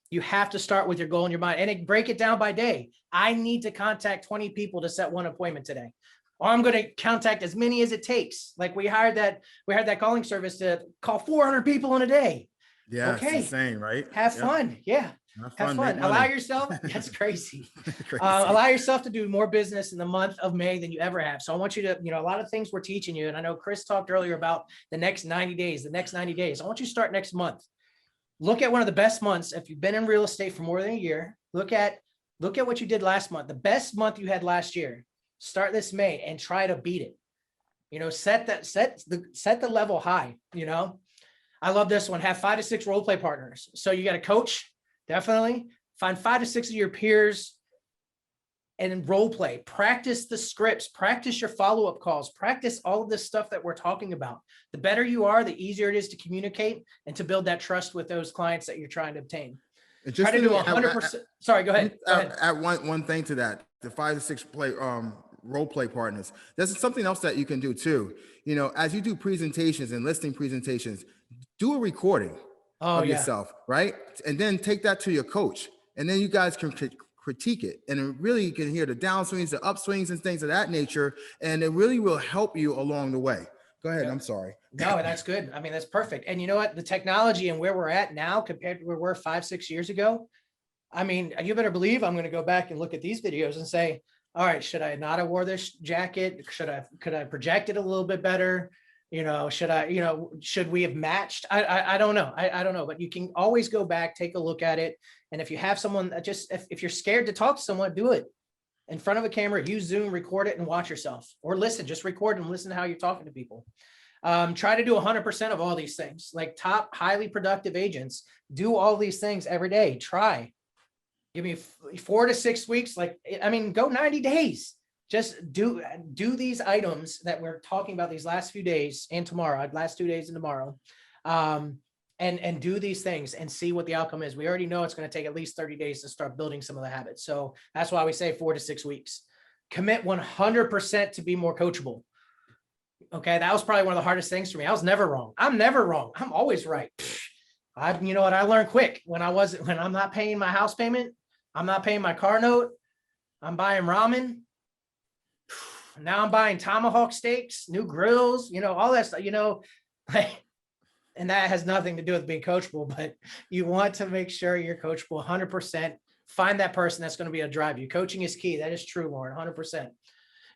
You have to start with your goal in your mind and break it down by day. I need to contact 20 people to set one appointment today, or I'm going to contact as many as it takes. Like we hired that calling service to call 400 people in a day. Yeah. Okay. It's insane, right? Have fun. Yeah. Have fun. Allow yourself. That's crazy. Allow yourself to do more business in the month of May than you ever have. So I want you to, a lot of things we're teaching you. And I know Chris talked earlier about the next 90 days. I want you to start next month. Look at one of the best months. If you've been in real estate for more than a year, look at what you did last month. The best month you had last year. Start this May and try to beat it. Set the level high. I love this one. Have 5 to 6 role play partners. So you got a coach. Definitely find 5 to 6 of your peers and role play, practice the scripts, practice your follow-up calls, practice all of this stuff that we're talking about. The better you are, the easier it is to communicate and to build that trust with those clients that you're trying to obtain. And Try just to do 100%. Sorry, go ahead. Go ahead. Add one thing to that, the 5 to 6 role play partners. There's something else that you can do too. You know, as you do presentations and listing presentations, do a recording of yourself, right? And then take that to your coach. And then you guys can critique it. And it really, you can hear the downswings, the upswings and things of that nature. And it really will help you along the way. Go ahead. I'm sorry. No, that's good. I mean, that's perfect. And you know what? The technology and where we're at now compared to where we were 5, 6 years ago, I mean, you better believe I'm going to go back and look at these videos and say, all right, should I not have wore this jacket? Could I project it a little bit better? You know, should we have matched? I don't know. I don't know, but you can always go back, take a look at it. And if you have someone that if you're scared to talk to someone, do it in front of a camera, use Zoom, record it and watch yourself, or listen, just record and listen to how you're talking to people. Try to do 100% of all these things. Like top highly productive agents do all these things every day. Try. Give me 4 to 6 weeks. Like, I mean, go 90 days. Just do these items that we're talking about these last few days and tomorrow, last 2 days and tomorrow, and do these things and see what the outcome is. We already know it's going to take at least 30 days to start building some of the habits. So that's why we say 4 to 6 weeks. Commit 100% to be more coachable. Okay, that was probably one of the hardest things for me. I was never wrong. I'm never wrong. I'm always right. You know what? I learned quick when I'm not paying my house payment. I'm not paying my car note. I'm buying ramen. Now I'm buying tomahawk steaks, new grills, you know, all that stuff, you know, and that has nothing to do with being coachable, but you want to make sure you're coachable 100%. Find that person that's going to be able to drive you. Coaching is key. That is true, Lauren, 100%.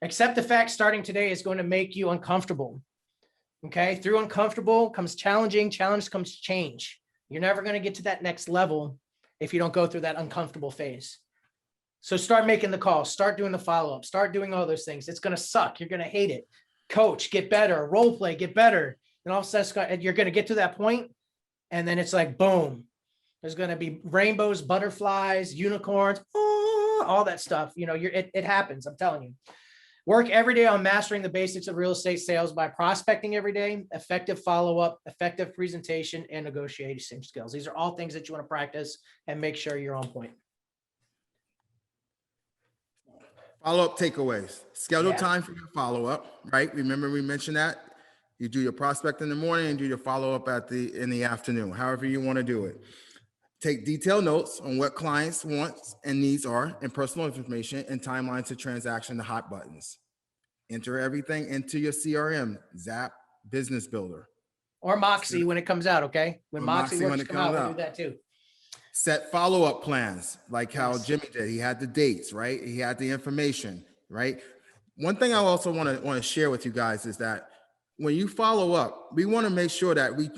Accept the fact starting today is going to make you uncomfortable. Okay. Through uncomfortable comes challenging. Challenge comes change. You're never going to get to that next level if you don't go through that uncomfortable phase. So start making the calls, start doing the follow-up, start doing all those things. It's going to suck. You're going to hate it. Coach, get better, role play, get better. And all of a sudden you're going to get to that point, and then it's like, boom, there's going to be rainbows, butterflies, unicorns, all that stuff. You know, it happens. I'm telling you. Work every day on mastering the basics of real estate sales by prospecting every day, effective follow-up, effective presentation, and negotiation skills. These are all things that you want to practice and make sure you're on point. Follow-up takeaways. Schedule time for your follow-up, right? Remember we mentioned that. You do your prospect in the morning and do your follow-up in the afternoon, however you want to do it. Take detailed notes on what clients' wants and needs are and personal information and timelines to transaction, the hot buttons. Enter everything into your CRM, Zap, Business Builder. Or Moxie when it comes out, okay? When Moxie works come out, we'll do that too. Set follow-up plans, like how Jimmy did. He had the dates, right? He had the information, right? One thing I also want to share with you guys is that when you follow up, we want to make sure that we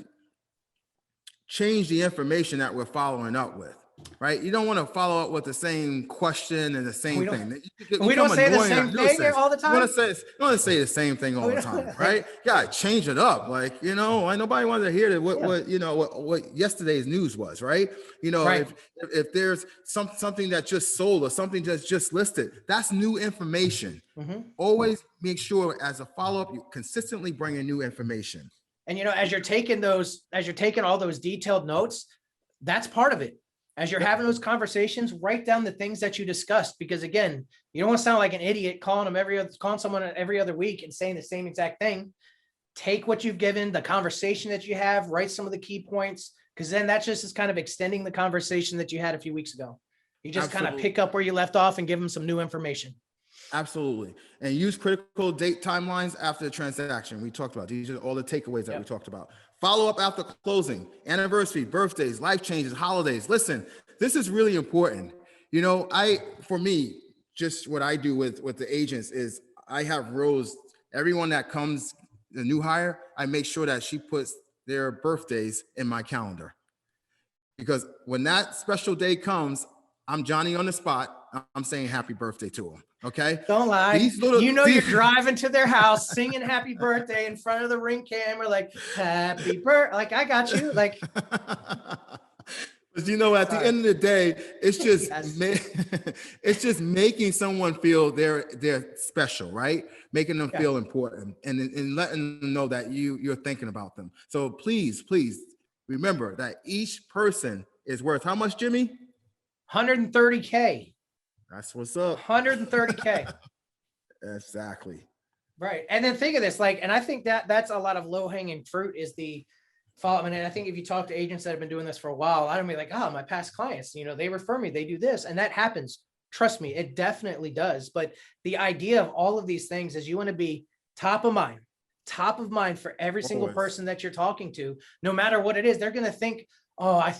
change the information that we're following up with, right? You don't want to follow up with the same question and the same thing. We don't say the same thing all the time. You want to say the same thing all the time, right? You gotta change it up. Like, you know, nobody wanted to hear what yesterday's news was, right? You know, if there's something that just sold or something that's just listed, that's new information. Always make sure as a follow-up, you consistently bring in new information. And, you know, as you're taking all those detailed notes, that's part of it. As you're having those conversations, write down the things that you discussed, because again, you don't want to sound like an idiot calling someone every other week and saying the same exact thing. Take what you've given, the conversation that you have, write some of the key points, because then that just is kind of extending the conversation that you had a few weeks ago. You just kind of pick up where you left off and give them some new information. Absolutely. And use critical date timelines after the transaction. We talked about these are all the takeaways that we talked about. Follow up after closing, anniversary, birthdays, life changes, holidays. Listen, this is really important. You know, for me, just what I do with the agents is I have rows. Everyone that comes, the new hire, I make sure that she puts their birthdays in my calendar, because when that special day comes, I'm Johnny on the spot. I'm saying happy birthday to them. Okay. Don't lie. You're driving to their house singing happy birthday in front of the Ring camera, like happy birthday. Like, I got you. Like, you know, at the end of the day, it's just Yes. it's just making someone feel they're special, right? Making them Yeah. feel important and letting them know that you're thinking about them. So please remember that each person is worth how much, Jimmy? 130K. That's what's up. 130K. Exactly. Right. And then think of this, like, and I think that's a lot of low hanging fruit is the follow. I mean, I think if you talk to agents that have been doing this for a while, I don't be like, oh, my past clients, they refer me, they do this, and that happens. Trust me, it definitely does. But the idea of all of these things is you want to be top of mind for every single person that you're talking to, no matter what it is. They're going to think, oh, I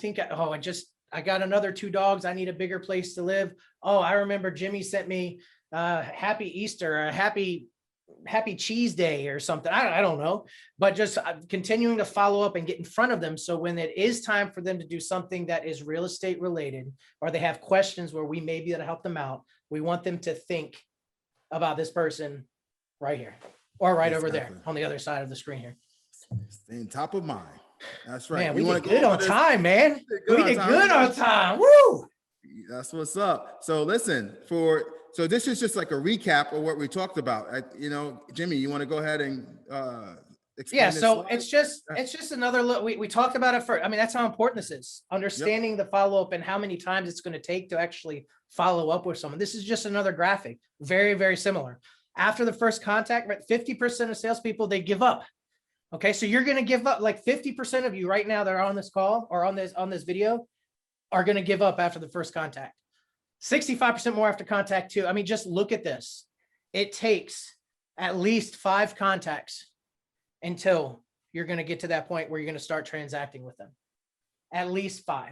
got another 2 dogs. I need a bigger place to live. Oh, I remember Jimmy sent me happy Easter, a happy cheese day or something. I don't know, but just continuing to follow up and get in front of them. So when it is time for them to do something that is real estate related, or they have questions where we may be able to help them out, we want them to think about this person right here or right over there on the other side of the screen here. Staying top of mind. That's right. Man, we did good on time, man. We did good on time. Woo! That's what's up. So listen, so this is just like a recap of what we talked about. Jimmy, you want to go ahead and explain? Yeah, so it's just another look. We talked about it for, I mean, that's how important this is. Understanding the follow-up and how many times it's going to take to actually follow up with someone. This is just another graphic. Very, very similar. After the first contact, 50% of salespeople, they give up. Okay, so you're going to give up. Like 50% of you right now that are on this call or on this video are going to give up after the first contact. 65% more after contact 2. I mean, just look at this. It takes at least 5 contacts until you're going to get to that point where you're going to start transacting with them. At least 5,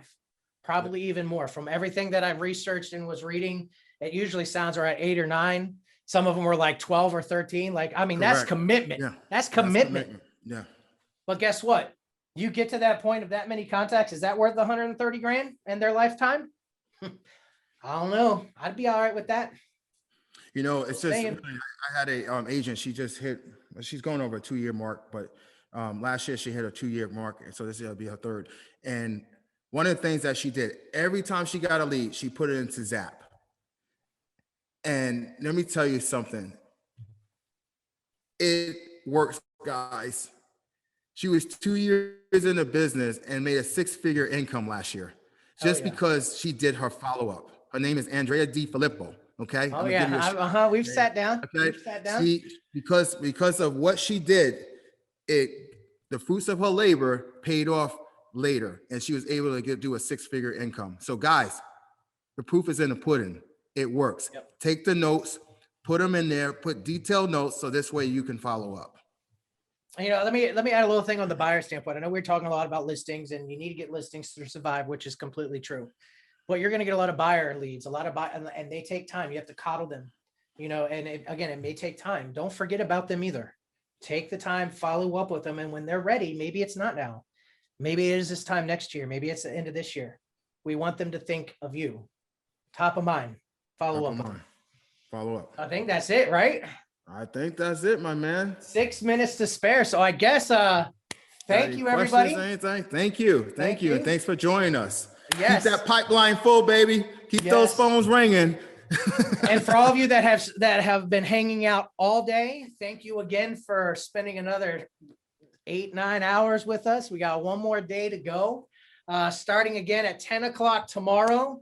probably even more. From everything that I've researched and was reading, it usually sounds around 8 or 9. Some of them were like 12 or 13. Like, I mean, that's commitment. Yeah. That's commitment. Yeah. But guess what? You get to that point of that many contacts. Is that worth the 130 grand in their lifetime? I don't know. I'd be all right with that. It's just, I had a agent, she's going over a 2-year mark, but last year she hit a 2-year mark. And so this year will be her 3rd. And one of the things that she did, every time she got a lead, she put it into Zap. And let me tell you something. It works, guys. She was 2 years in the business and made a 6-figure income last year just because she did her follow-up. Her name is Andrea Di Filippo. Okay. Oh yeah. We've sat down. Okay. We've sat down. Because of what she did, the fruits of her labor paid off later, and she was able to do a 6-figure income. So guys, the proof is in the pudding. It works. Yep. Take the notes, put them in there, put detailed notes, so this way you can follow up. Let me add a little thing on the buyer standpoint. I know we're talking a lot about listings, and you need to get listings to survive, which is completely true. But you're going to get a lot of buyer leads, and they take time. You have to coddle them, and it may take time. Don't forget about them either. Take the time, follow up with them. And when they're ready, maybe it's not now. Maybe it is this time next year. Maybe it's the end of this year. We want them to think of you. Top of mind. Follow up. I think that's it, right? I think that's it, my man. 6 minutes to spare. So I guess, thank you, everybody. Thank you. And thanks for joining us. Yes. Keep that pipeline full, baby. Keep those phones ringing. And for all of you that have been hanging out all day, thank you again for spending another 8-9 hours with us. We got one more day to go. Starting again at 10 o'clock tomorrow.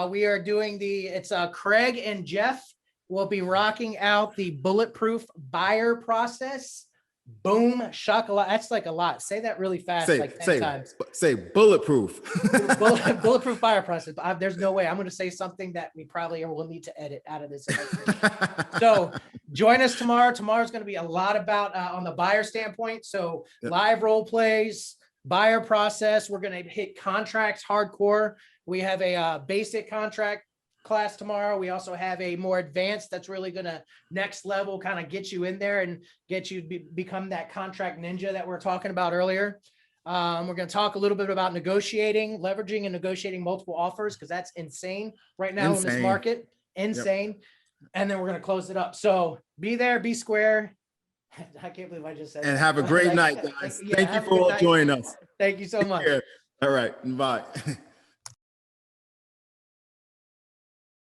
We are doing it's Craig and Jeff will be rocking out the bulletproof buyer process. Boom, shakalaka. That's like a lot. Say that really fast, like 10 times. Say bulletproof. Bulletproof buyer process. There's no way. I'm going to say something that we probably will need to edit out of this. So join us tomorrow. Tomorrow's going to be a lot about on the buyer standpoint. So live role plays, buyer process. We're going to hit contracts hardcore. We have a basic contract class tomorrow. We also have a more advanced that's really going to next level kind of get you in there and get you to become that contract ninja that we're talking about earlier. We're going to talk a little bit about leveraging and negotiating multiple offers, because that's insane right now in this market. Insane. Yep. And then we're going to close it up. So be there, be square. I can't believe I just said that. And have a great night, guys. Thank you for joining us. Thank you so much. All right. Bye.